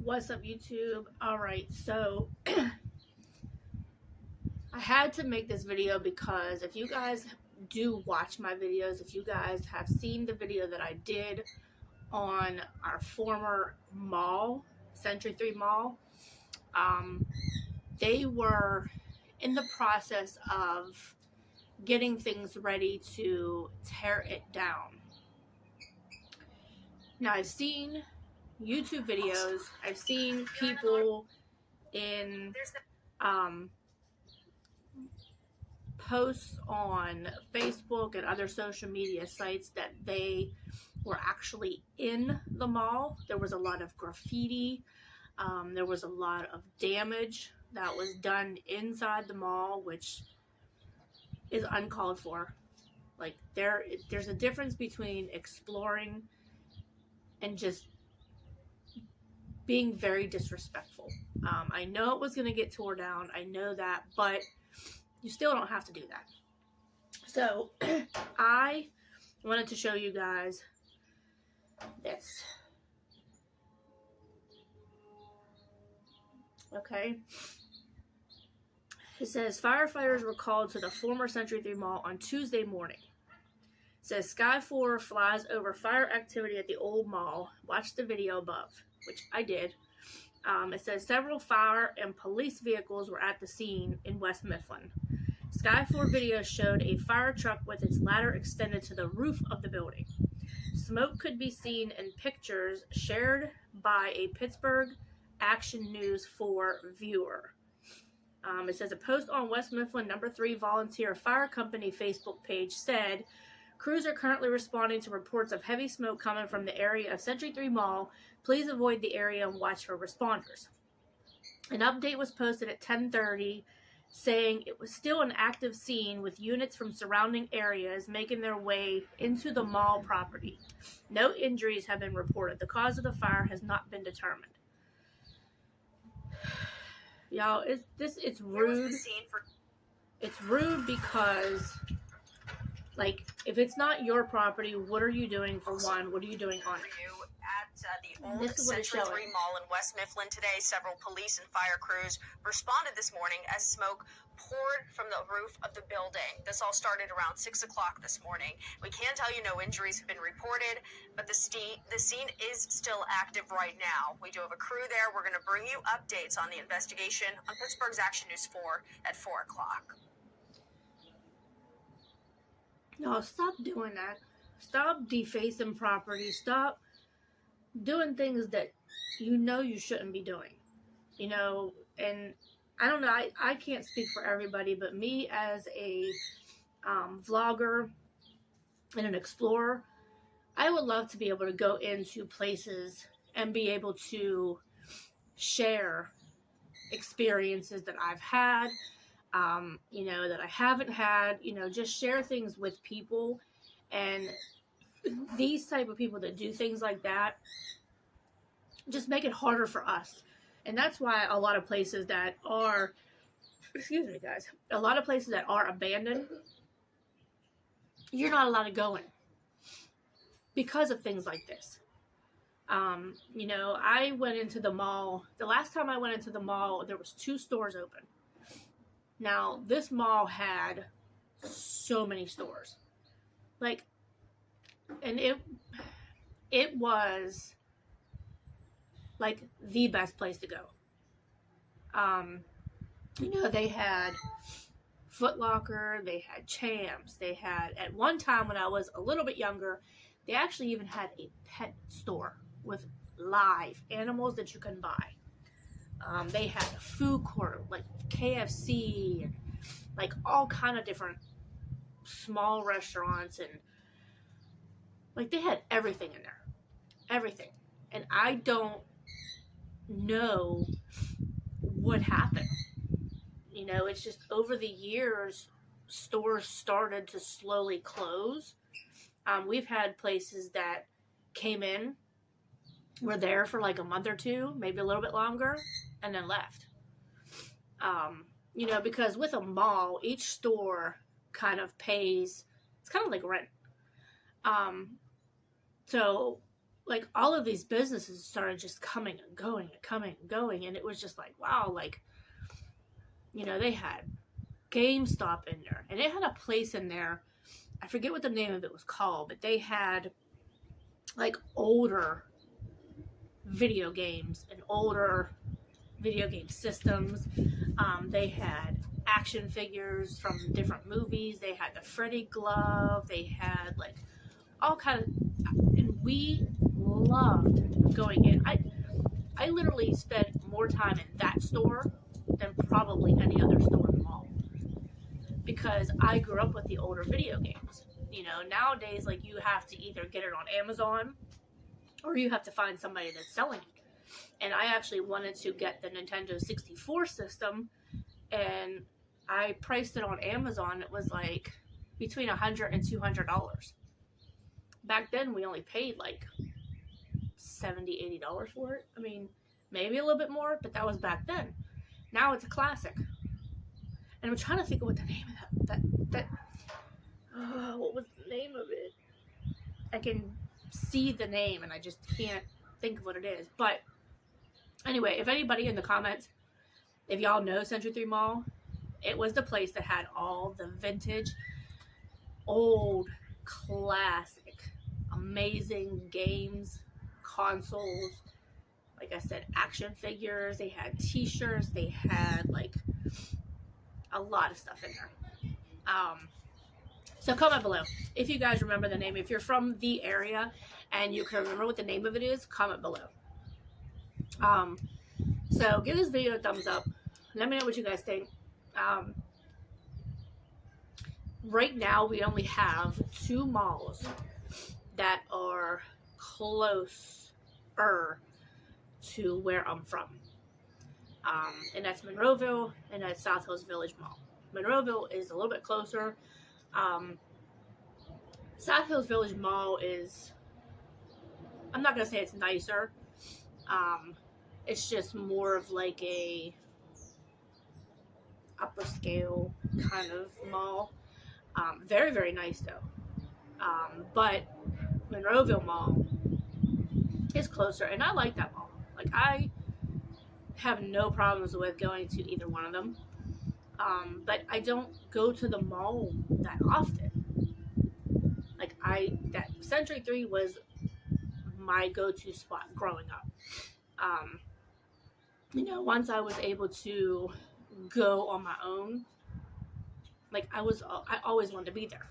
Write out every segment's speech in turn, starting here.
What's up, YouTube? Alright, so I had to make this video because if you guys do watch my videos, if you guys have seen the video that I did on our former mall, Century 3 Mall, they were in the process of getting things ready to tear it down. Now, I've seen YouTube videos, I've seen people in posts on Facebook and other social media sites that they were actually in the mall. There was a lot of graffiti. There was a lot of damage that was done inside the mall, which is uncalled for. Like, there's a difference between exploring and just being very disrespectful. I know it was going to get tore down. I know that, but you still don't have to do that. So I wanted to show you guys this. Okay. It says firefighters were called to the former Century 3 Mall on Tuesday morning. It says Sky 4 flies over fire activity at the old mall. Watch the video above, which I did. It says several fire and police vehicles were at the scene in West Mifflin. Sky 4 video showed a fire truck with its ladder extended to the roof of the building. Smoke could be seen in pictures shared by a Pittsburgh Action News 4 viewer. It says a post on West Mifflin No. 3 Volunteer Fire Company Facebook page said, crews are currently responding to reports of heavy smoke coming from the area of Century 3 Mall. Please avoid the area and watch for responders. An update was posted at 10:30 saying it was still an active scene with units from surrounding areas making their way into the mall property. No injuries have been reported. The cause of the fire has not been determined. Y'all, it's rude. It's rude because, like, if it's not your property, what are you doing for one? What are you doing on it? The old Century 3 Mall in West Mifflin today, several police and fire crews responded this morning as smoke poured from the roof of the building. This all started around 6 o'clock this morning. We can tell you no injuries have been reported, but the scene is still active right now. We do have a crew there. We're going to bring you updates on the investigation on Pittsburgh's Action News 4 at 4 o'clock. No, stop doing that. Stop defacing property. Stop doing things that you know you shouldn't be doing. You know, and I don't know, I can't speak for everybody, but me as a vlogger and an explorer, I would love to be able to go into places and be able to share experiences that I've had, you know, that I haven't had, you know, just share things with people. And these type of people that do things like that just make it harder for us. And that's why a lot of places that are, excuse me guys, a lot of places that are abandoned, you're not allowed to go in because of things like this. You know, I went into the mall, the last time I went into the mall, there was 2 stores open. Now, this mall had so many stores. Like, and it was like the best place to go. You know, they had Foot Locker, they had Champs, they had, at one time when I was a little bit younger, they actually even had a pet store with live animals that you can buy. They had a food court, like KFC, and like all kind of different small restaurants, and like they had everything in there. Everything. And I don't know what happened. You know, it's just over the years, stores started to slowly close. We've had places that came in, were there for like a month or 2, maybe a little bit longer, and then left. You know, because with a mall, each store kind of pays, it's kind of like rent. So like, all of these businesses started just coming and going and coming and going, and it was just like, wow, like, you know, they had GameStop in there, and it had a place in there, I forget what the name of it was called, but they had, like, older video games and older video game systems. They had action figures from different movies. They had the Freddy glove. They had, like, all kind of, and we loved going in. I literally spent more time in that store than probably any other store in the mall, because I grew up with the older video games. You know, nowadays, like, you have to either get it on Amazon or you have to find somebody that's selling it. And I actually wanted to get the Nintendo 64 system, and I priced it on Amazon. It was like between $100 and $200. Back then, we only paid like $70, $80 for it. I mean, maybe a little bit more, but that was back then. Now it's a classic. And I'm trying to think of what the name of that what was the name of it? I can see the name and I just can't think of what it is. But anyway, if anybody in the comments, if y'all know Century 3 Mall, it was the place that had all the vintage, old, classic, amazing games, consoles, like I said, action figures. They had t-shirts. They had, like, a lot of stuff in there. So comment below if you guys remember the name. If you're from the area and you can remember what the name of it is, comment below. So give this video a thumbs up. Let me know what you guys think. Right now we only have 2 malls that are closer to where I'm from. And that's Monroeville and that's South Hills Village Mall. Monroeville is a little bit closer. South Hills Village Mall is, I'm not going to say it's nicer. It's just more of like a upper scale kind of mall. Very, very nice though. But Monroeville Mall is closer, and I like that mall. Like, I have no problems with going to either one of them. But I don't go to the mall that often. Like, that Century 3 was my go-to spot growing up. You know, once I was able to go on my own, like, I always wanted to be there,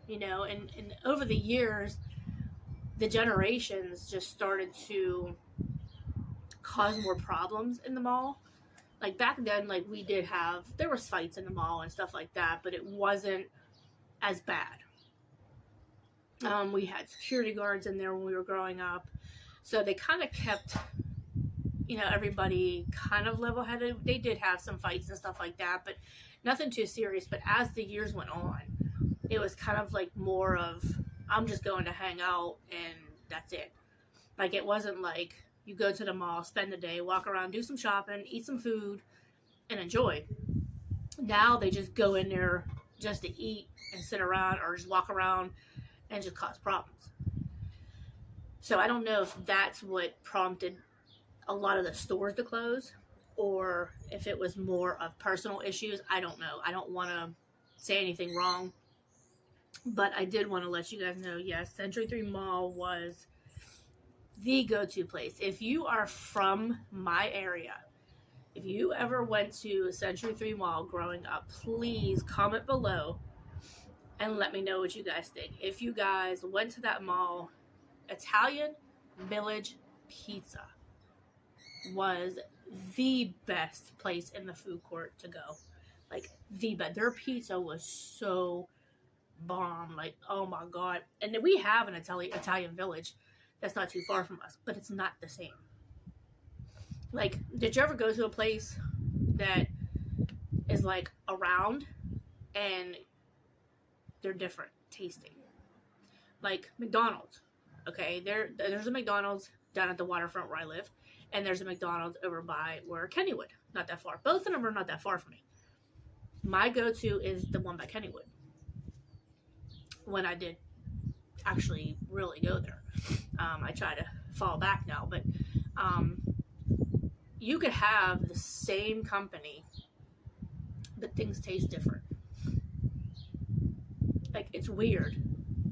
you know, and over the years, the generations just started to cause more problems in the mall. Like, back then, like, there was fights in the mall and stuff like that, but it wasn't as bad. We had security guards in there when we were growing up, so they kind of kept, you know, everybody kind of level-headed. They did have some fights and stuff like that, but nothing too serious. But as the years went on, it was kind of like more of, I'm just going to hang out and that's it. Like, it wasn't like you go to the mall, spend the day, walk around, do some shopping, eat some food, and enjoy. Now they just go in there just to eat and sit around, or just walk around and just cause problems. So I don't know if that's what prompted a lot of the stores to close, or if it was more of personal issues. I don't know. I don't want to say anything wrong, but I did want to let you guys know, yes, Century 3 Mall was the go-to place. If you are from my area, if you ever went to Century 3 Mall growing up, please comment below and let me know what you guys think. If you guys went to that mall, Italian Village Pizza was the best place in the food court to go. Like, the best. Their pizza was so bomb. Like, oh my god. And then we have an Italian Village that's not too far from us, but it's not the same. Like, did you ever go to a place that is like around and they're different tasting? Like McDonald's. Okay, there's a McDonald's down at the waterfront where I live, and there's a McDonald's over by where Kennywood, not that far. Both of them are not that far from me. My go-to is the one by Kennywood, when I did actually really go there. I try to fall back now, but you could have the same company, but things taste different. Like, it's weird.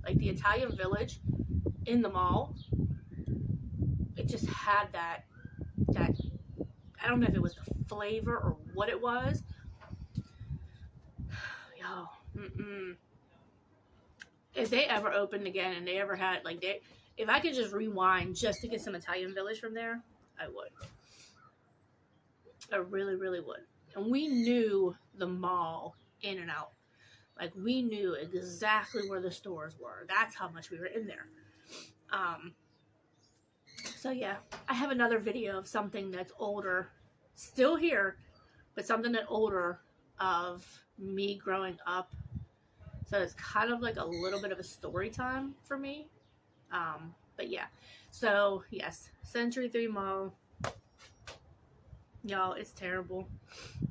Like, the Italian Village in the mall, it just had that I don't know if it was the flavor or what it was. Yo, if they ever opened again and they ever had, like, if I could just rewind just to get some Italian Village from there, I would. I really, really would. And we knew the mall in and out. Like, we knew exactly where the stores were. That's how much we were in there. So yeah, I have another video of something that's older, still here, but something that's older of me growing up. So it's kind of like a little bit of a story time for me. But yeah, so yes, Century 3 Mall. Y'all, it's terrible.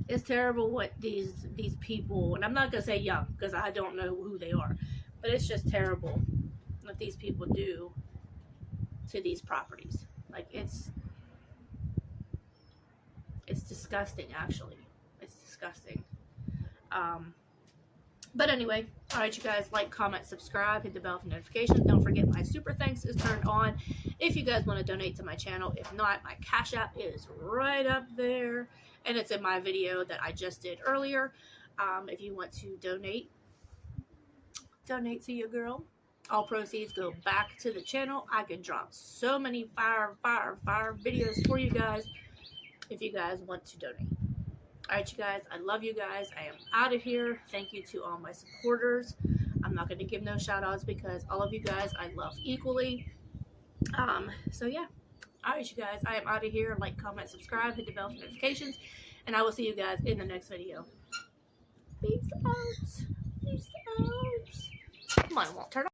It's terrible what these people, and I'm not going to say young because I don't know who they are, but it's just terrible what these people do to these properties. Like, it's disgusting, actually. It's disgusting. But anyway, alright, you guys, like, comment, subscribe, hit the bell for notifications. Don't forget my super thanks is turned on if you guys want to donate to my channel. If not, my Cash App is right up there, and it's in my video that I just did earlier. If you want to donate to your girl. All proceeds go back to the channel. I could drop so many fire videos for you guys if you guys want to donate. Alright, you guys, I love you guys. I am out of here. Thank you to all my supporters. I'm not going to give no shout outs because all of you guys I love equally. So yeah. Alright, you guys, I am out of here. Like, comment, subscribe, hit the bell for notifications, and I will see you guys in the next video. Peace out. Peace out. Come on, it won't turn off.